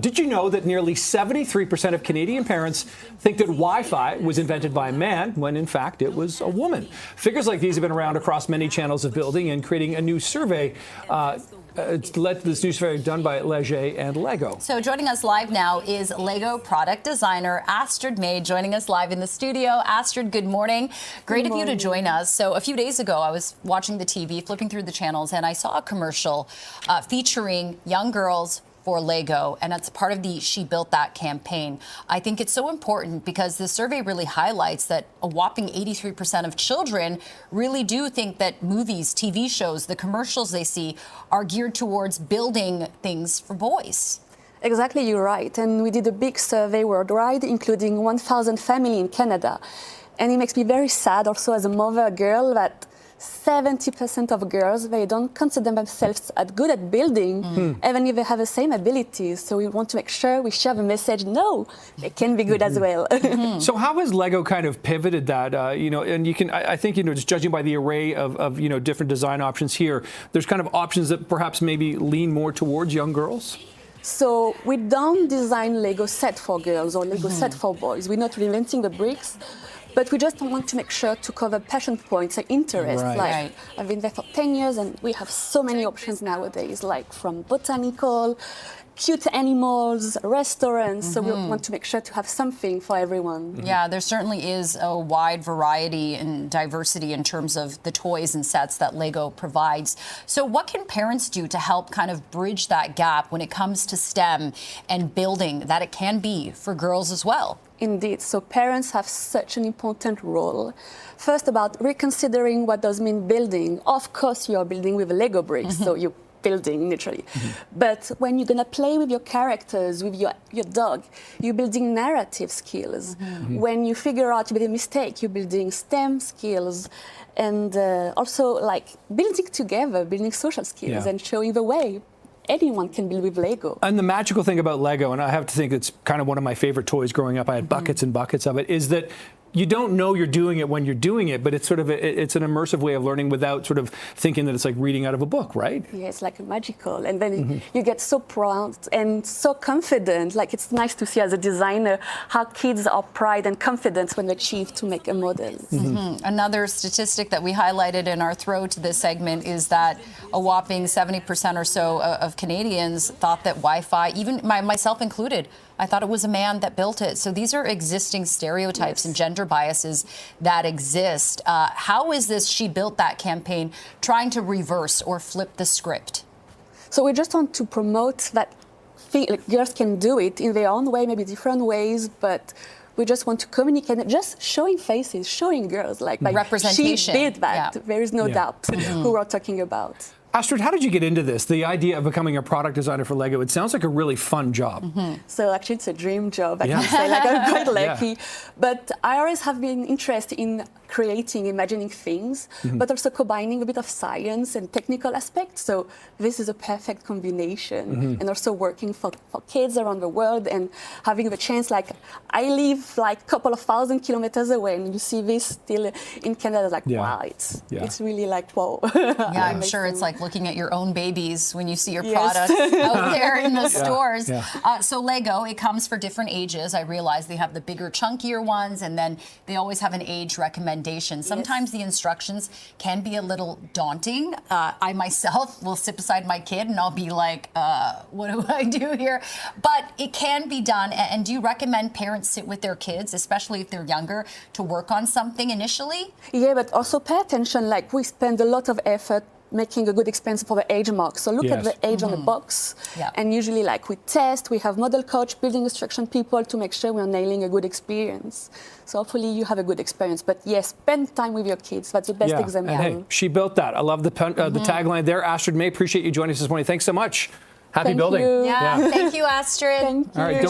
Did you know that nearly 73% of Canadian parents think that Wi-Fi was invented by a man when in fact it was a woman? Figures like these have been around across many channels of building, and creating a new survey it's led to this new survey done by Leger and Lego. So joining us live now is Lego product designer Astrid May, joining us live in the studio. Astrid, good morning. Great of you to join us. So a few days ago, I was watching the TV, flipping through the channels, and I saw a commercial featuring young girls for Lego, and that's part of the She Built That campaign. I think it's so important because the survey really highlights that a whopping 83% of children really do think that movies, TV shows, the commercials they see are geared towards building things for boys. Exactly, you're right. And we did a big survey worldwide, including 1,000 families in Canada. And it makes me very sad also as a mother girl that 70% of girls, they don't consider themselves as good at building, even if they have the same abilities. So we want to make sure we share the message, no, they can be good as well. So how has Lego kind of pivoted that, and you can, I think, just judging by the array of different design options here, there's kind of options that perhaps maybe lean more towards young girls? So we don't design Lego set for girls or Lego set for boys. We're not reinventing the bricks. But we just want to make sure to cover passion points and interests. I've been there for 10 years, and we have so many options nowadays, like from botanical, cute animals, restaurants. So we want to make sure to have something for everyone. Yeah, there certainly is a wide variety and diversity in terms of the toys and sets that Lego provides. So what can parents do to help kind of bridge that gap when it comes to STEM and building, that it can be for girls as well? Indeed. So parents have such an important role. First, about reconsidering what does mean building. Of course, you are building with Lego bricks, so you're building literally. But when you're going to play with your characters, with your dog, you're building narrative skills. When you figure out you made a mistake, you're building STEM skills. And also, like, building together, building social skills and showing the way. Anyone can build with Lego. And the magical thing about Lego, and I have to think it's kind of one of my favorite toys growing up, I had buckets and buckets of it, is that you don't know you're doing it when you're doing it, but it's sort of it's an immersive way of learning without sort of thinking that it's like reading out of a book, right? Yeah, it's like magical. And then you get so proud and so confident. Like, it's nice to see as a designer how kids are proud and confident when they achieve to make a model. Another statistic that we highlighted in our throw to this segment is that a whopping 70% or so of Canadians thought that Wi-Fi, even myself included, I thought it was a man that built it. So these are existing stereotypes and gender biases that exist. How is this She Built That campaign trying to reverse or flip the script? So we just want to promote that girls can do it in their own way, maybe different ways, but we just want to communicate, just showing faces, showing girls, like representation. She did that. There is no doubt who we're talking about. Astrid, how did you get into this? The idea of becoming a product designer for Lego, it sounds like a really fun job. So actually it's a dream job, I can say, like, I'm quite lucky. But I always have been interested in creating, imagining things, but also combining a bit of science and technical aspects. So this is a perfect combination. And also working for kids around the world and having the chance, like, I live like a couple of 1,000 kilometers away, and you see this still in Canada, like, wow, it's really like, whoa. Yeah, I'm sure it's like looking at your own babies when you see your products out there in the stores. So Lego, it comes for different ages. I realize they have the bigger, chunkier ones, and then they always have an age recommendation. Sometimes the instructions can be a little daunting. I myself will sit beside my kid and I'll be like, what do I do here? But it can be done. And do you recommend parents sit with their kids, especially if they're younger, to work on something initially? Yeah, but also pay attention. Like, we spend a lot of effort making a good experience for the age mark. So look at the age on the box. And usually, like, we test, we have model coach, building instruction people to make sure we're nailing a good experience. So hopefully you have a good experience. But yes, spend time with your kids. That's the best example. And hey, She Built That. I love the tagline there. Astrid May, appreciate you joining us this morning. Thanks so much. Happy building. You. Thank you, Astrid. Thank you. All right,